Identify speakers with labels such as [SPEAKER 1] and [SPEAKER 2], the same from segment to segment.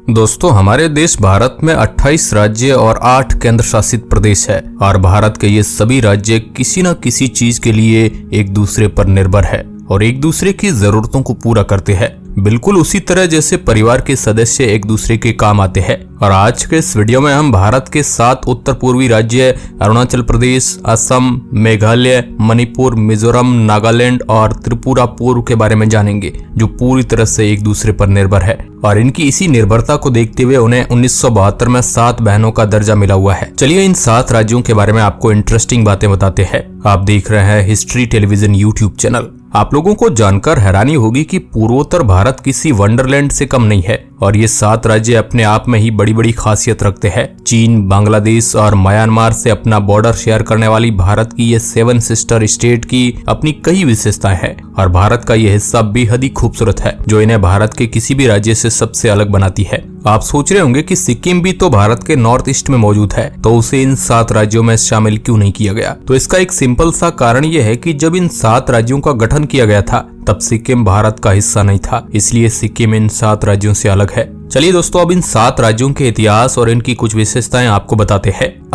[SPEAKER 1] दोस्तों, हमारे देश भारत में 28 राज्य और 8 केंद्र शासित प्रदेश है और भारत के ये सभी राज्य किसी न किसी चीज के लिए एक दूसरे पर निर्भर है और एक दूसरे की जरूरतों को पूरा करते हैं। बिल्कुल उसी तरह जैसे परिवार के सदस्य एक दूसरे के काम आते हैं। और आज के इस वीडियो में हम भारत के 7 उत्तर पूर्वी राज्य अरुणाचल प्रदेश, असम, मेघालय, मणिपुर, मिजोरम, नागालैंड और त्रिपुरा पूर्व के बारे में जानेंगे, जो पूरी तरह से एक दूसरे पर निर्भर है। और इनकी इसी निर्भरता को देखते हुए उन्हें 1972 में 7 बहनों का दर्जा मिला हुआ है। चलिए इन 7 राज्यों के बारे में आपको इंटरेस्टिंग बातें बताते हैं। आप देख रहे हैं हिस्ट्री टेलीविजन यूट्यूब चैनल। आप लोगों को जानकर हैरानी होगी कि पूर्वोत्तर भारत किसी वंडरलैंड से कम नहीं है और ये 7 राज्य अपने आप में ही बड़ी बड़ी खासियत रखते हैं। चीन, बांग्लादेश और म्यांमार से अपना बॉर्डर शेयर करने वाली भारत की ये 7 सिस्टर स्टेट की अपनी कई विशेषताएं हैं और भारत का ये हिस्सा बेहद ही खूबसूरत है, जो इन्हें भारत के किसी भी राज्य से सबसे अलग बनाती है। आप सोच रहे होंगे कि सिक्किम भी तो भारत के नॉर्थ ईस्ट में मौजूद है, तो उसे इन 7 राज्यों में शामिल क्यों नहीं किया गया? तो इसका एक सिंपल सा कारण यह है कि जब इन 7 राज्यों का गठन किया गया था तब सिक्किम भारत का हिस्सा नहीं था, इसलिए सिक्किम इन 7 राज्यों से अलग है। चलिए दोस्तों, अब इन 7 राज्यों के इतिहास और इनकी कुछ विशेषताएं आपको बताते हैं।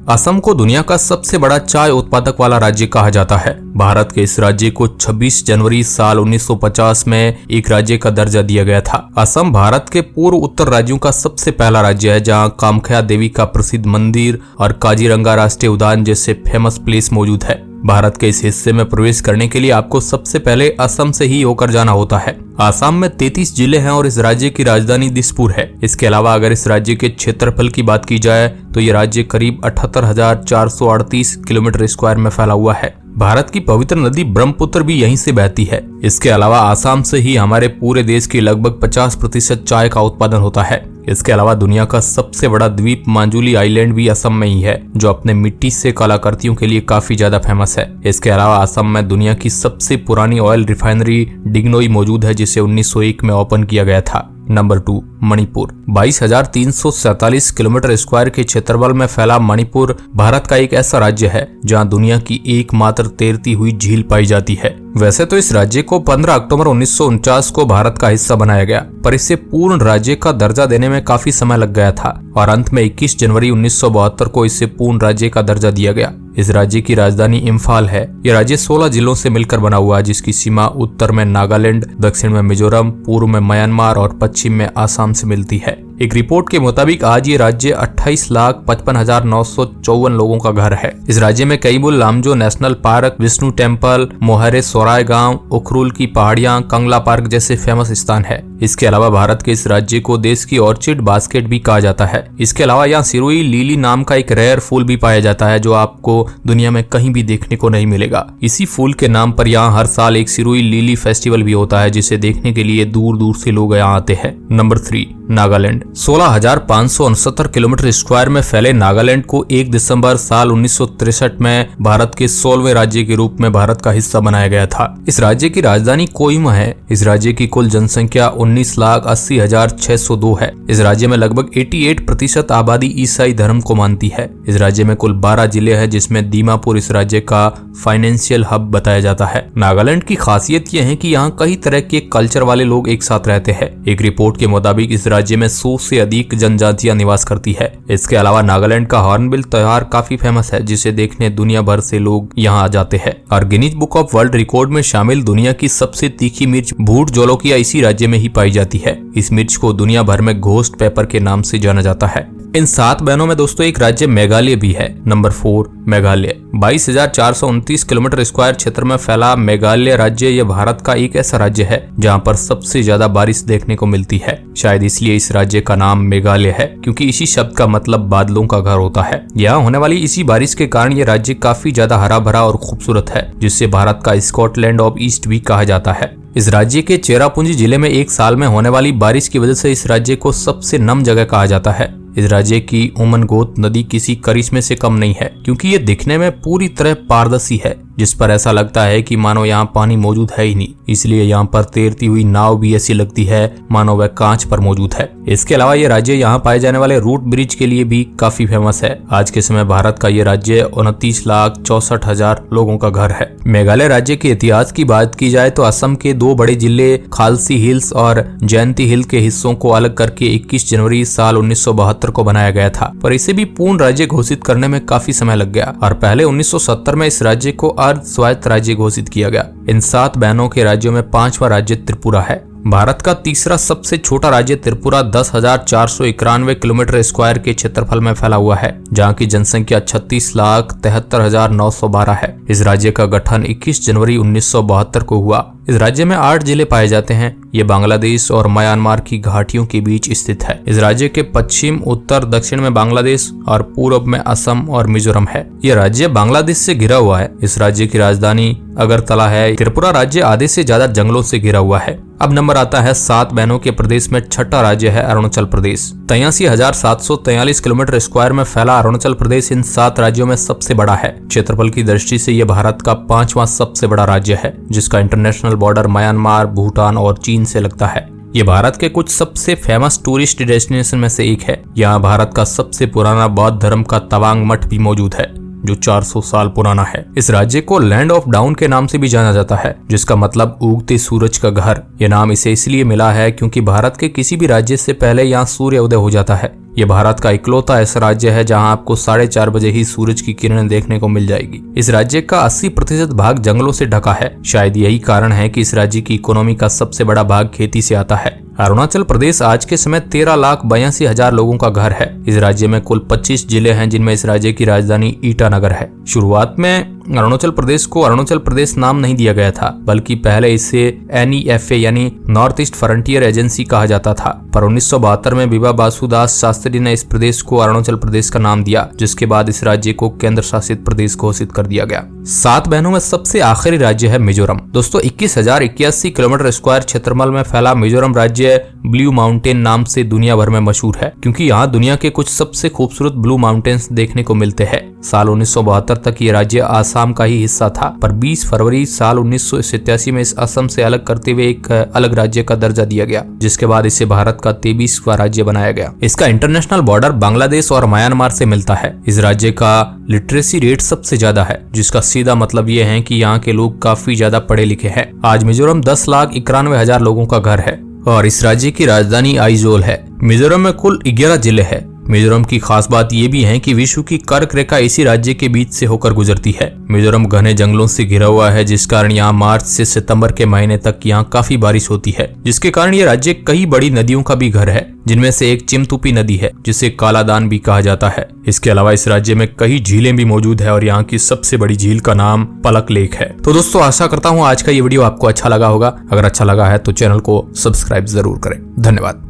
[SPEAKER 1] असम को दुनिया का सबसे बड़ा चाय उत्पादक वाला राज्य कहा जाता है। भारत के इस राज्य को 26 जनवरी साल 1950 में एक राज्य का दर्जा दिया गया था। असम भारत के पूर्व उत्तर राज्यों का सबसे पहला राज्य है, जहां कामाख्या देवी का प्रसिद्ध मंदिर और काजीरंगा राष्ट्रीय उद्यान जैसे फेमस प्लेस मौजूद है। भारत के इस हिस्से में प्रवेश करने के लिए आपको सबसे पहले असम से ही होकर जाना होता है। आसाम में 33 जिले हैं और इस राज्य की राजधानी दिसपुर है। इसके अलावा अगर इस राज्य के क्षेत्रफल की बात की जाए तो ये राज्य करीब 78,438 किलोमीटर स्क्वायर में फैला हुआ है। भारत की पवित्र नदी ब्रह्मपुत्र भी यहीं से बहती है। इसके अलावा आसाम से ही हमारे पूरे देश की लगभग 50% चाय का उत्पादन होता है। इसके अलावा दुनिया का सबसे बड़ा द्वीप मांजुली आइलैंड भी असम में ही है, जो अपने मिट्टी से कलाकृतियों के लिए काफी ज्यादा फेमस है। इसके अलावा असम में दुनिया की सबसे पुरानी ऑयल रिफाइनरी डिगनोई मौजूद है, जिसे 1901 में ओपन किया गया था। नंबर 2, मणिपुर। 22,347 किलोमीटर स्क्वायर के क्षेत्रफल में फैला मणिपुर भारत का एक ऐसा राज्य है जहां दुनिया की एकमात्र तैरती हुई झील पाई जाती है। वैसे तो इस राज्य को 15 अक्टूबर 1949 को भारत का हिस्सा बनाया गया, पर इसे पूर्ण राज्य का दर्जा देने में काफी समय लग गया था और अंत में 21 जनवरी 1972 को इसे पूर्ण राज्य का दर्जा दिया गया। इस राज्य की राजधानी इम्फाल है। यह राज्य 16 जिलों से मिलकर बना हुआ है, जिसकी सीमा उत्तर में नागालैंड, दक्षिण में मिजोरम, पूर्व में म्यांमार और पश्चिम में आसाम से मिलती है। एक रिपोर्ट के मुताबिक आज ये राज्य 28,55,954 लोगों का घर है। इस राज्य में Keibul Lamjao national park, Vishnu temple, मोहरे सोराय गांव, उखरुल की पहाड़ियां, कंगला पार्क जैसे फेमस स्थान है। इसके अलावा भारत के इस राज्य को देश की ऑर्चिड बास्केट भी कहा जाता है। इसके अलावा यहाँ सिरोही लिली नाम का एक रेयर फूल भी पाया जाता है, जो आपको दुनिया में कहीं भी देखने को नहीं मिलेगा। इसी फूल के नाम पर यहाँ हर साल एक सिरोही लिली फेस्टिवल भी होता है, जिसे देखने के लिए दूर दूर से लोग यहाँ आते हैं। नंबर 3, नागालैंड। 16,569 किलोमीटर स्क्वायर में फैले नागालैंड को 1 दिसंबर साल 1963 में भारत के 16वें राज्य के रूप में भारत का हिस्सा बनाया गया था। इस राज्य की राजधानी कोहिमा है। इस राज्य की कुल जनसंख्या 19,80,602 है। इस राज्य में लगभग 88% आबादी ईसाई धर्म को मानती है। इस राज्य में कुल 12 जिले हैं, जिसमें दीमापुर इस राज्य का फाइनेंशियल हब बताया जाता है। नागालैंड की खासियत यह है कि यहाँ कई तरह के कल्चर वाले लोग एक साथ रहते हैं। एक रिपोर्ट के मुताबिक इस राज्य में 100 से अधिक जनजातियां निवास करती है। इसके अलावा नागालैंड का हॉर्नबिल त्योहार काफी फेमस है, जिसे देखने दुनिया भर से लोग यहाँ आ जाते हैं। और Guinness book of world record में शामिल दुनिया की सबसे तीखी मिर्च भूट जोलोकिया इसी राज्य में ही पाई जाती है। इस मिर्च को दुनिया भर में घोस्ट पेपर के नाम से जाना जाता है। इन 7 बहनों में दोस्तों एक राज्य मेघालय भी है। नंबर 4, मेघालय। 22,429 किलोमीटर स्क्वायर क्षेत्र में फैला मेघालय राज्य यह भारत का एक ऐसा राज्य है जहां पर सबसे ज्यादा बारिश देखने को मिलती है। शायद इसलिए इस राज्य का नाम मेघालय है, क्योंकि इसी शब्द का मतलब बादलों का घर होता है। यहाँ होने वाली इसी बारिश के कारण ये राज्य काफी ज्यादा हरा भरा और खूबसूरत है, जिससे भारत का स्कॉटलैंड ऑफ ईस्ट भी कहा जाता है। इस राज्य के चेरापूंजी जिले में एक साल में होने वाली बारिश की वजह से इस राज्य को सबसे नम जगह कहा जाता है। इस राज्य की उमनगोत नदी किसी करिश्मे से कम नहीं है, क्योंकि ये दिखने में पूरी तरह पारदर्शी है। जिस पर ऐसा लगता है कि मानो यहाँ पानी मौजूद है ही नहीं। इसलिए यहाँ पर तैरती हुई नाव भी ऐसी लगती है मानो वह कांच पर मौजूद है। इसके अलावा ये राज्य यहाँ पाए जाने वाले रूट ब्रिज के लिए भी काफी फेमस है। आज के समय भारत का ये राज्य 29,64,000 लोगों का घर है। मेघालय राज्य के इतिहास की बात की जाए तो असम के दो बड़े जिले खालसी हिल्स और जयंती हिल के हिस्सों को अलग करके 21 जनवरी साल 1972 को बनाया गया था, पर इसे भी पूर्ण राज्य घोषित करने में काफी समय लग गया और पहले 1970 में इस राज्य को अर्ध स्वायत्त राज्य घोषित किया गया। इन 7 बहनों के राज्यों में 5वां राज्य त्रिपुरा है। भारत का तीसरा सबसे छोटा राज्य त्रिपुरा 10,491 किलोमीटर स्क्वायर के क्षेत्रफल में फैला हुआ है, जहाँ की जनसंख्या 36,73,912 है। इस राज्य का गठन 21 जनवरी 1972 को हुआ। इस राज्य में 8 जिले पाए जाते हैं। ये बांग्लादेश और म्यांमार की घाटियों के बीच स्थित है। इस राज्य के पश्चिम, उत्तर, दक्षिण में बांग्लादेश और पूर्व में असम और मिजोरम है। यह राज्य बांग्लादेश से घिरा हुआ है। इस राज्य की राजधानी अगरतला है। त्रिपुरा राज्य आधे से ज्यादा जंगलों से घिरा हुआ है। अब नंबर आता है 7 बहनों के प्रदेश में छठा राज्य है अरुणाचल प्रदेश। 83,743 किलोमीटर स्क्वायर में फैला अरुणाचल प्रदेश इन 7 राज्यों में सबसे बड़ा है। क्षेत्रफल की दृष्टि से यह भारत का 5वां सबसे बड़ा राज्य है, जिसका इंटरनेशनल बॉर्डर म्यांमार, भूटान और चीन से लगता है। ये भारत के कुछ सबसे फेमस टूरिस्ट डेस्टिनेशन में से एक है। यहाँ भारत का सबसे पुराना बौद्ध धर्म का तवांग मठ भी मौजूद है, जो 400 साल पुराना है। इस राज्य को लैंड ऑफ डाउन के नाम से भी जाना जाता है, जिसका मतलब उगते सूरज का घर। यह नाम इसे इसलिए मिला है क्योंकि भारत के किसी भी राज्य से पहले यहाँ सूर्य उदय हो जाता है। ये भारत का इकलौता ऐसा राज्य है जहां आपको 4:30 बजे ही सूरज की किरणें देखने को मिल जाएगी। इस राज्य का 80% भाग जंगलों से ढका है। शायद यही कारण है कि इस राज्य की इकोनॉमी का सबसे बड़ा भाग खेती से आता है। अरुणाचल प्रदेश आज के समय 13,82,000 लोगों का घर है। इस राज्य में कुल 25 जिले हैं, जिनमें इस राज्य की राजधानी ईटानगर है। शुरुआत में अरुणाचल प्रदेश को अरुणाचल प्रदेश नाम नहीं दिया गया था, बल्कि पहले इसे NEFA यानी नॉर्थ ईस्ट फ्रंटियर एजेंसी कहा जाता था। पर 1972 में विभा बासुदास शास्त्री ने इस प्रदेश को अरुणाचल प्रदेश का नाम दिया, जिसके बाद इस राज्य को केंद्र शासित प्रदेश घोषित कर दिया गया। 7 बहनों में सबसे आखिरी राज्य है मिजोरम। दोस्तों 21,081 किलोमीटर स्क्वायर क्षेत्रफल में फैला मिजोरम राज्य ब्लू माउंटेन नाम से दुनिया भर में मशहूर है, क्योंकि यहाँ दुनिया के कुछ सबसे खूबसूरत ब्लू माउंटेन्स देखने को मिलते हैं। साल 1972 तक ये राज्य आसाम का ही हिस्सा था, पर 20 फरवरी साल 1987 में इस असम से अलग करते हुए एक अलग राज्य का दर्जा दिया गया, जिसके बाद इसे भारत का 23वां राज्य बनाया गया। इसका इंटरनेशनल बॉर्डर बांग्लादेश और म्यांमार से मिलता है। इस राज्य का लिटरेसी रेट सबसे ज्यादा है, जिसका सीधा मतलब ये है कि यहाँ के लोग काफी ज्यादा पढ़े लिखे हैं। आज मिजोरम 10,91,000 लोगों का घर है और इस राज्य की राजधानी आइजोल है। मिजोरम में कुल 11 जिले हैं। मिजोरम की खास बात यह भी है कि विश्व की कर्क रेखा इसी राज्य के बीच से होकर गुजरती है। मिजोरम घने जंगलों से घिरा हुआ है, जिस कारण यहाँ मार्च से सितंबर के महीने तक यहाँ काफी बारिश होती है, जिसके कारण ये राज्य कई बड़ी नदियों का भी घर है, जिनमें से एक चिमतुपी नदी है, जिसे कालादान भी कहा जाता है। इसके अलावा इस राज्य में कई झीलें भी मौजूद है और यहाँ की सबसे बड़ी झील का नाम पलक लेक है। तो दोस्तों आशा करता हूँ आज का ये वीडियो आपको अच्छा लगा होगा। अगर अच्छा लगा है तो चैनल को सब्सक्राइब जरूर करें। धन्यवाद।